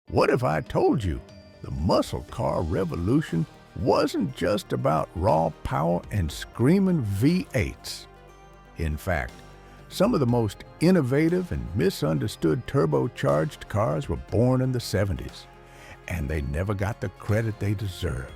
What if I told you the muscle car revolution wasn't just about raw power and screaming V8s? In fact, some of the most innovative and misunderstood turbocharged cars were born in the 70s, and they never got the credit they deserved.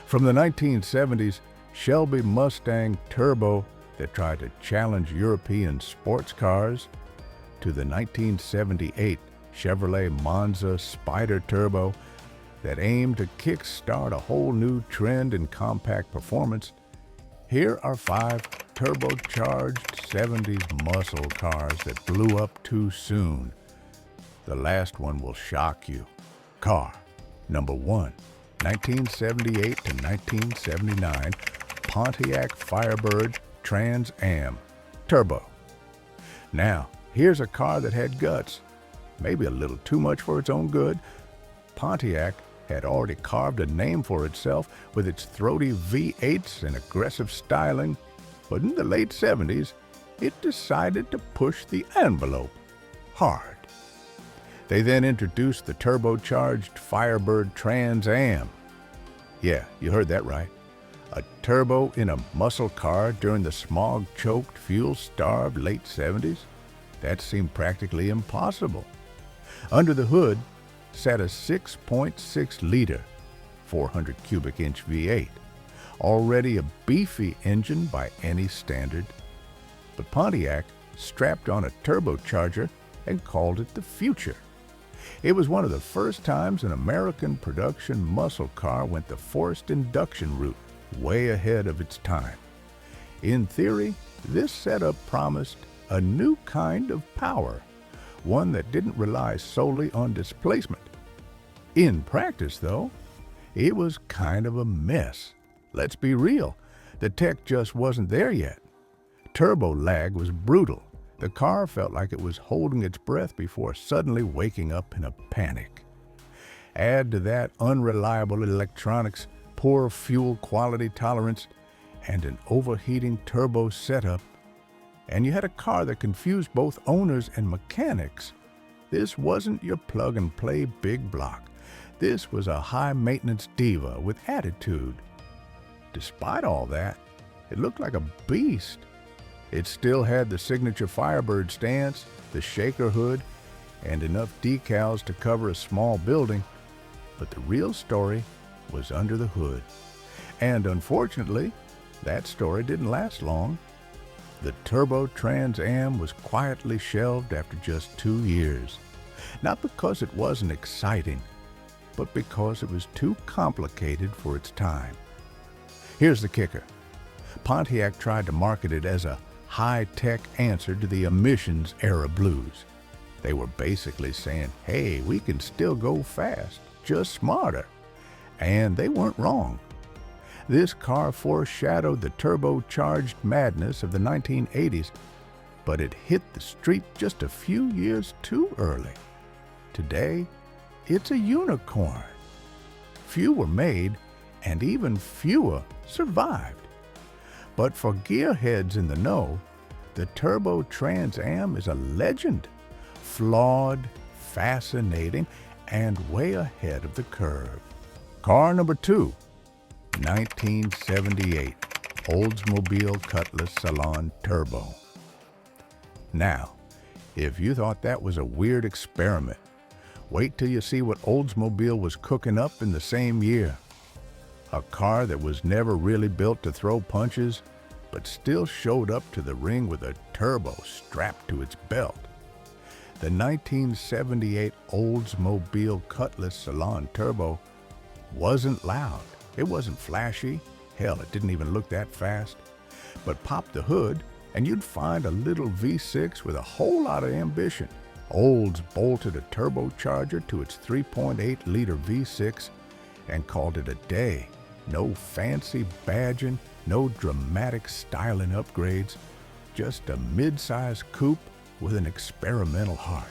From the 1970s Shelby Mustang Turbo that tried to challenge European sports cars, to the 1978 Chevrolet Monza Spider Turbo that aimed to kickstart a whole new trend in compact performance, here are 5 turbocharged 70s muscle cars that blew up too soon. The last one will shock you. Car number 1, 1978 to 1979 Pontiac Firebird Trans Am Turbo. Now, here's a car that had guts, maybe a little too much for its own good. Pontiac had already carved a name for itself with its throaty V8s and aggressive styling, but in the late 70s, it decided to push the envelope hard. They then introduced the turbocharged Firebird Trans Am. Yeah, you heard that right. A turbo in a muscle car during the smog-choked, fuel-starved late 70s? That seemed practically impossible. Under the hood sat a 6.6-liter, 400 cubic inch V8, already a beefy engine by any standard. But Pontiac strapped on a turbocharger and called it the future. It was one of the first times an American production muscle car went the forced induction route, way ahead of its time. In theory, this setup promised a new kind of power, one that didn't rely solely on displacement. In practice, though, it was kind of a mess. Let's be real, the tech just wasn't there yet. Turbo lag was brutal. The car felt like it was holding its breath before suddenly waking up in a panic. Add to that unreliable electronics, poor fuel quality tolerance, and an overheating turbo setup, and you had a car that confused both owners and mechanics. This wasn't your plug-and-play big block. This was a high-maintenance diva with attitude. Despite all that, it looked like a beast. It still had the signature Firebird stance, the shaker hood, and enough decals to cover a small building, but the real story was under the hood. And unfortunately, that story didn't last long. The Turbo Trans Am was quietly shelved after just 2 years. Not because it wasn't exciting, but because it was too complicated for its time. Here's the kicker. Pontiac tried to market it as a high-tech answer to the emissions-era blues. They were basically saying, hey, we can still go fast, just smarter. And they weren't wrong. This car foreshadowed the turbocharged madness of the 1980s, but it hit the street just a few years too early. Today, it's a unicorn. Few were made, and even fewer survived. But for gearheads in the know, the Turbo Trans Am is a legend. Flawed, fascinating, and way ahead of the curve. Car number 2, 1978 Oldsmobile Cutlass Salon Turbo. Now, if you thought that was a weird experiment, wait till you see what Oldsmobile was cooking up in the same year. A car that was never really built to throw punches, but still showed up to the ring with a turbo strapped to its belt. The 1978 Oldsmobile Cutlass Salon Turbo wasn't loud. It wasn't flashy. Hell, it didn't even look that fast. But pop the hood and you'd find a little V6 with a whole lot of ambition. Olds bolted a turbocharger to its 3.8-liter V6 and called it a day. No fancy badging, no dramatic styling upgrades, just a mid-size coupe with an experimental heart.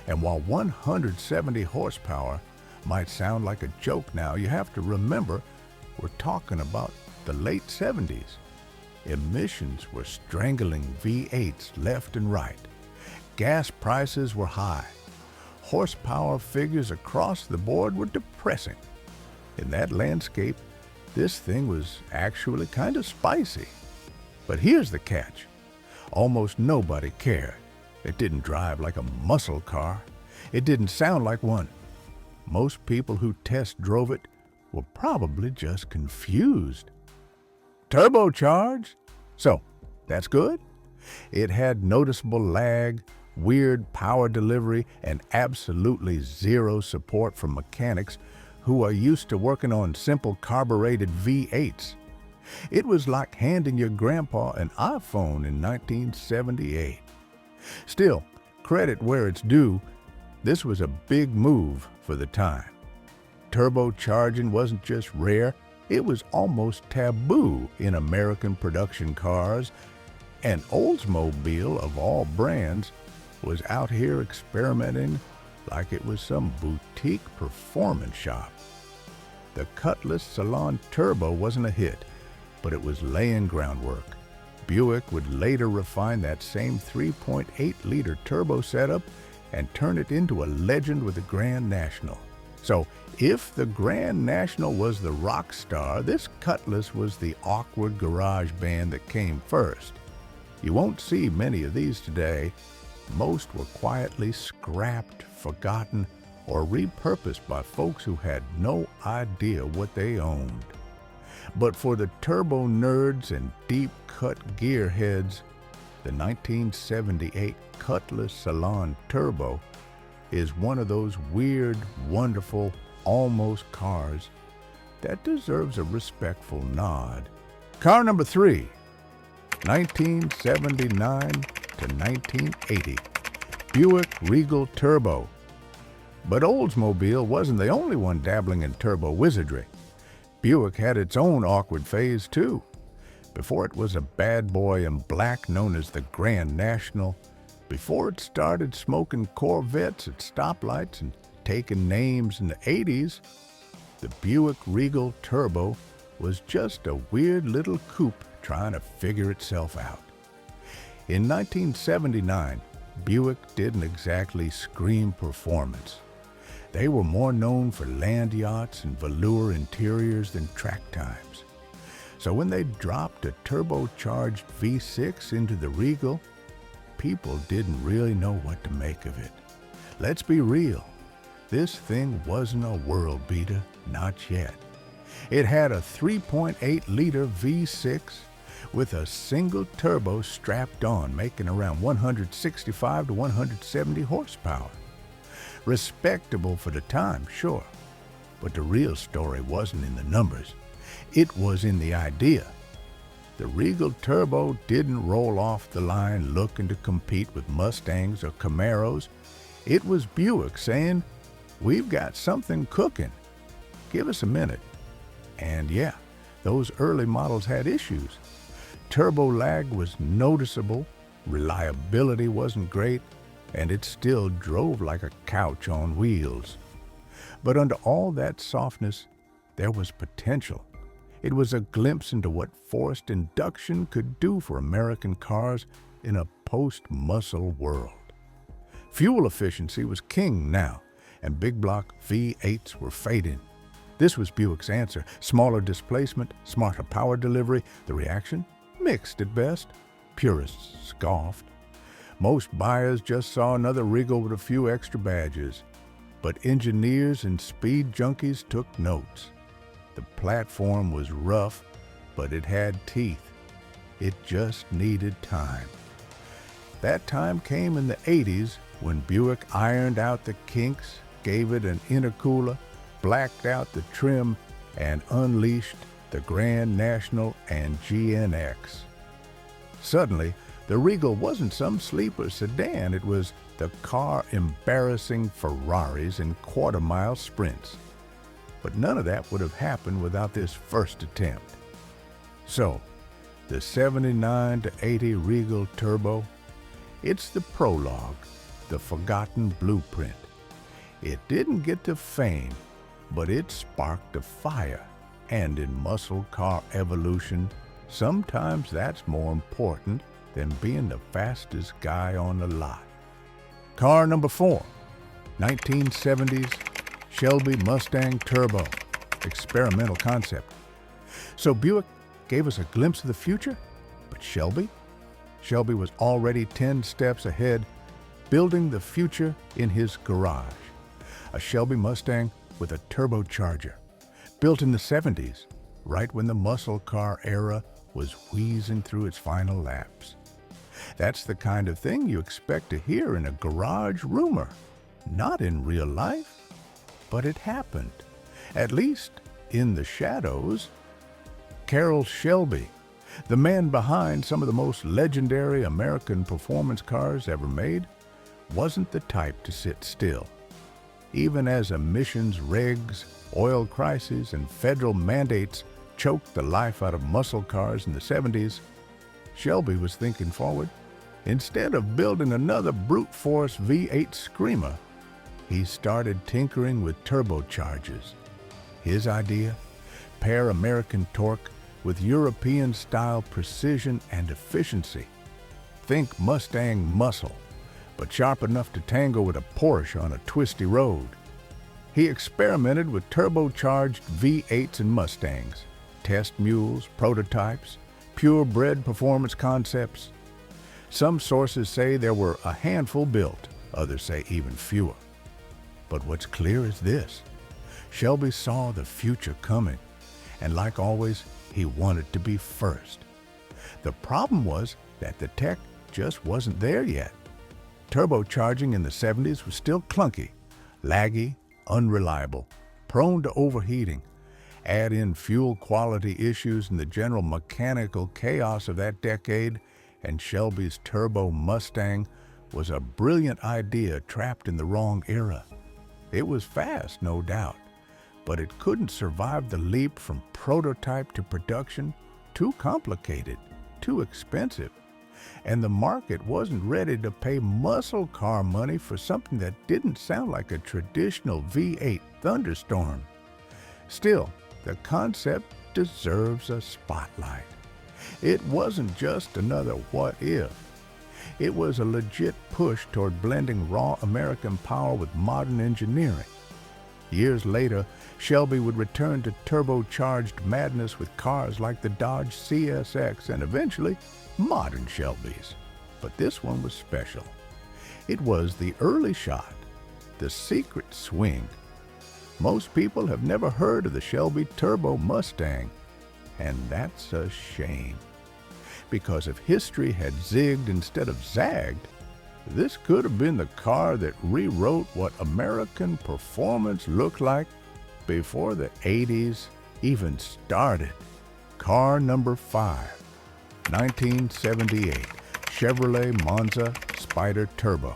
And while 170 horsepower might sound like a joke now, you have to remember we're talking about the late 70s. Emissions were strangling V8s left and right. Gas prices were high. horsepower figures across the board were depressing. In that landscape, this thing was actually kind of spicy. But here's the catch. Almost nobody cared. It didn't drive like a muscle car. It didn't sound like one. Most people who test drove it were probably just confused. Turbocharged? So, that's good? It had noticeable lag, weird power delivery, and absolutely zero support from mechanics who are used to working on simple carbureted V8s. It was like handing your grandpa an iPhone in 1978. Still, credit where it's due, this was a big move for the time. Turbocharging wasn't just rare, it was almost taboo in American production cars, and Oldsmobile, of all brands, was out here experimenting like it was some boutique performance shop. The Cutlass Salon Turbo wasn't a hit, but it was laying groundwork. Buick would later refine that same 3.8-liter turbo setup and turn it into a legend with the Grand National. So, if the Grand National was the rock star, this Cutlass was the awkward garage band that came first. You won't see many of these today. Most were quietly scrapped, forgotten, or repurposed by folks who had no idea what they owned. But for the turbo nerds and deep-cut gearheads, the 1978 Cutlass Salon Turbo is one of those weird, wonderful, almost cars that deserves a respectful nod. Car number 3, 1979 to 1980, Buick Regal Turbo. But Oldsmobile wasn't the only one dabbling in turbo wizardry. Buick had its own awkward phase too. Before it was a bad boy in black known as the Grand National, before it started smoking Corvettes at stoplights and taking names in the 80s, the Buick Regal Turbo was just a weird little coupe trying to figure itself out. In 1979, Buick didn't exactly scream performance. They were more known for land yachts and velour interiors than track times. So when they dropped a turbocharged V6 into the Regal, people didn't really know what to make of it. Let's be real, this thing wasn't a world beater, not yet. It had a 3.8-liter V6 with a single turbo strapped on, making around 165 to 170 horsepower. Respectable for the time, sure, but the real story wasn't in the numbers. It was in the idea. The Regal Turbo didn't roll off the line looking to compete with Mustangs or Camaros. It was Buick saying, "We've got something cooking. Give us a minute." And yeah, those early models had issues. Turbo lag was noticeable, reliability wasn't great, and it still drove like a couch on wheels. But under all that softness, there was potential. It was a glimpse into what forced induction could do for American cars in a post-muscle world. Fuel efficiency was king now, and big block V8s were fading. This was Buick's answer. Smaller displacement, smarter power delivery. The reaction? Mixed at best. Purists scoffed. Most buyers just saw another Regal with a few extra badges. But engineers and speed junkies took notes. The platform was rough, but it had teeth. It just needed time. That time came in the 80s when Buick ironed out the kinks, gave it an intercooler, blacked out the trim, and unleashed the Grand National and GNX. Suddenly, the Regal wasn't some sleeper sedan, it was the car embarrassing Ferraris in quarter-mile sprints. But none of that would have happened without this first attempt. So, the 79 to 80 Regal Turbo, it's the prologue, the forgotten blueprint. It didn't get to fame, but it sparked a fire. And in muscle car evolution, sometimes that's more important than being the fastest guy on the lot. Car number 4, 1970s Shelby Mustang Turbo, experimental concept. So Buick gave us a glimpse of the future, but Shelby? Shelby was already 10 steps ahead, building the future in his garage. A Shelby Mustang with a turbocharger, built in the 70s, right when the muscle car era was wheezing through its final laps. That's the kind of thing you expect to hear in a garage rumor, not in real life. But it happened, at least in the shadows. Carroll Shelby, the man behind some of the most legendary American performance cars ever made, wasn't the type to sit still. Even as emissions regs, oil crises, and federal mandates choked the life out of muscle cars in the 70s, Shelby was thinking forward. Instead of building another brute force V8 screamer, he started tinkering with turbochargers. His idea? Pair American torque with European-style precision and efficiency. Think Mustang muscle, but sharp enough to tango with a Porsche on a twisty road. He experimented with turbocharged V8s and Mustangs, test mules, prototypes, purebred performance concepts. Some sources say there were a handful built, others say even fewer. But what's clear is this: Shelby saw the future coming, and like always, he wanted to be first. The problem was that the tech just wasn't there yet. Turbocharging in the 70s was still clunky, laggy, unreliable, prone to overheating. Add in fuel quality issues and the general mechanical chaos of that decade, and Shelby's Turbo Mustang was a brilliant idea trapped in the wrong era. It was fast, no doubt, but it couldn't survive the leap from prototype to production. Too complicated, too expensive. And the market wasn't ready to pay muscle car money for something that didn't sound like a traditional V8 thunderstorm. Still, the concept deserves a spotlight. It wasn't just another what if. It was a legit push toward blending raw American power with modern engineering. Years later, Shelby would return to turbocharged madness with cars like the Dodge CSX and eventually modern Shelbys. But this one was special. It was the early shot, the secret swing. Most people have never heard of the Shelby Turbo Mustang, and that's a shame. Because if history had zigged instead of zagged, this could have been the car that rewrote what American performance looked like before the 80s even started. Car number 5, 1978 Chevrolet Monza Spider Turbo.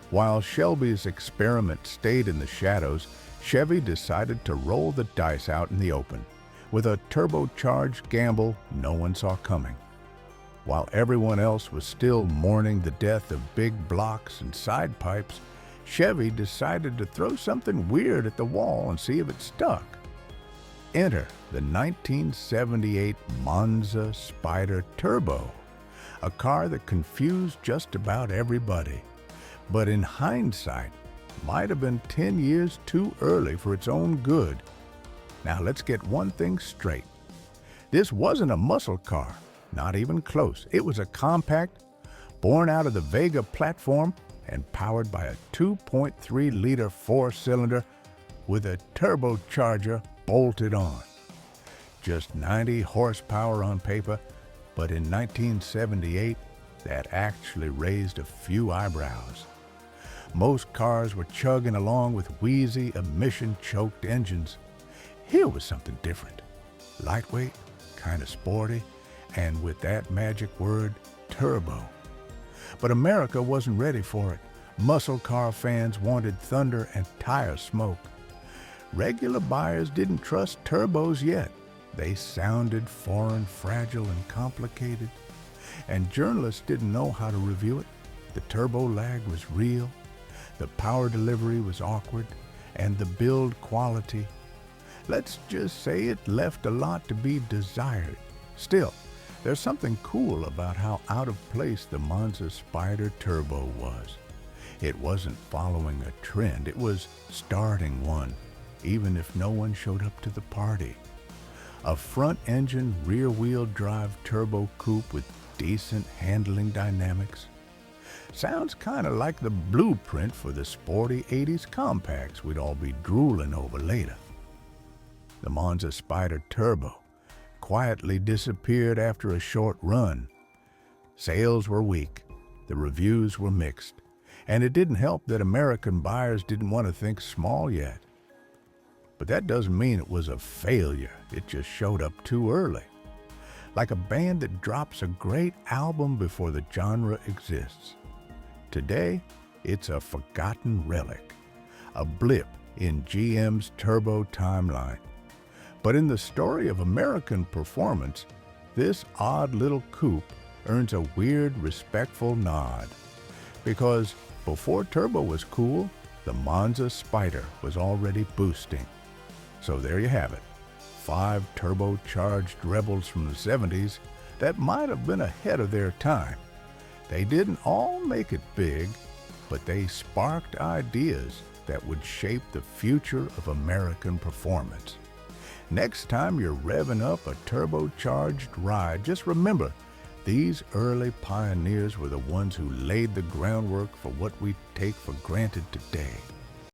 While Shelby's experiment stayed in the shadows, Chevy decided to roll the dice out in the open with a turbocharged gamble no one saw coming. While everyone else was still mourning the death of big blocks and side pipes, Chevy decided to throw something weird at the wall and see if it stuck. Enter the 1978 Monza Spider Turbo, a car that confused just about everybody, but in hindsight, might have been 10 years too early for its own good. Now let's get one thing straight. This wasn't a muscle car. Not even close. It was a compact, born out of the Vega platform and powered by a 2.3-liter four-cylinder with a turbocharger bolted on. Just 90 horsepower on paper, but in 1978, that actually raised a few eyebrows. Most cars were chugging along with wheezy, emission-choked engines. Here was something different. Lightweight, kind of sporty, and with that magic word, turbo. But America wasn't ready for it. Muscle car fans wanted thunder and tire smoke. Regular buyers didn't trust turbos yet. They sounded foreign, fragile, and complicated. And journalists didn't know how to review it. The turbo lag was real, the power delivery was awkward, and the build quality, let's just say it left a lot to be desired. Still, there's something cool about how out of place the Monza Spider Turbo was. It wasn't following a trend, it was starting one, even if no one showed up to the party. A front-engine, rear-wheel drive turbo coupe with decent handling dynamics. Sounds kind of like the blueprint for the sporty 80s compacts we'd all be drooling over later. The Monza Spyder Turbo quietly disappeared after a short run. Sales were weak, the reviews were mixed, and it didn't help that American buyers didn't want to think small yet. But that doesn't mean it was a failure, it just showed up too early. Like a band that drops a great album before the genre exists. Today, it's a forgotten relic, a blip in GM's turbo timeline. But in the story of American performance, this odd little coupe earns a weird, respectful nod. Because before turbo was cool, the Monza Spyder was already boosting. So there you have it, 5 turbocharged rebels from the 70s that might have been ahead of their time. They didn't all make it big, but they sparked ideas that would shape the future of American performance. Next time you're revving up a turbocharged ride, just remember, these early pioneers were the ones who laid the groundwork for what we take for granted today.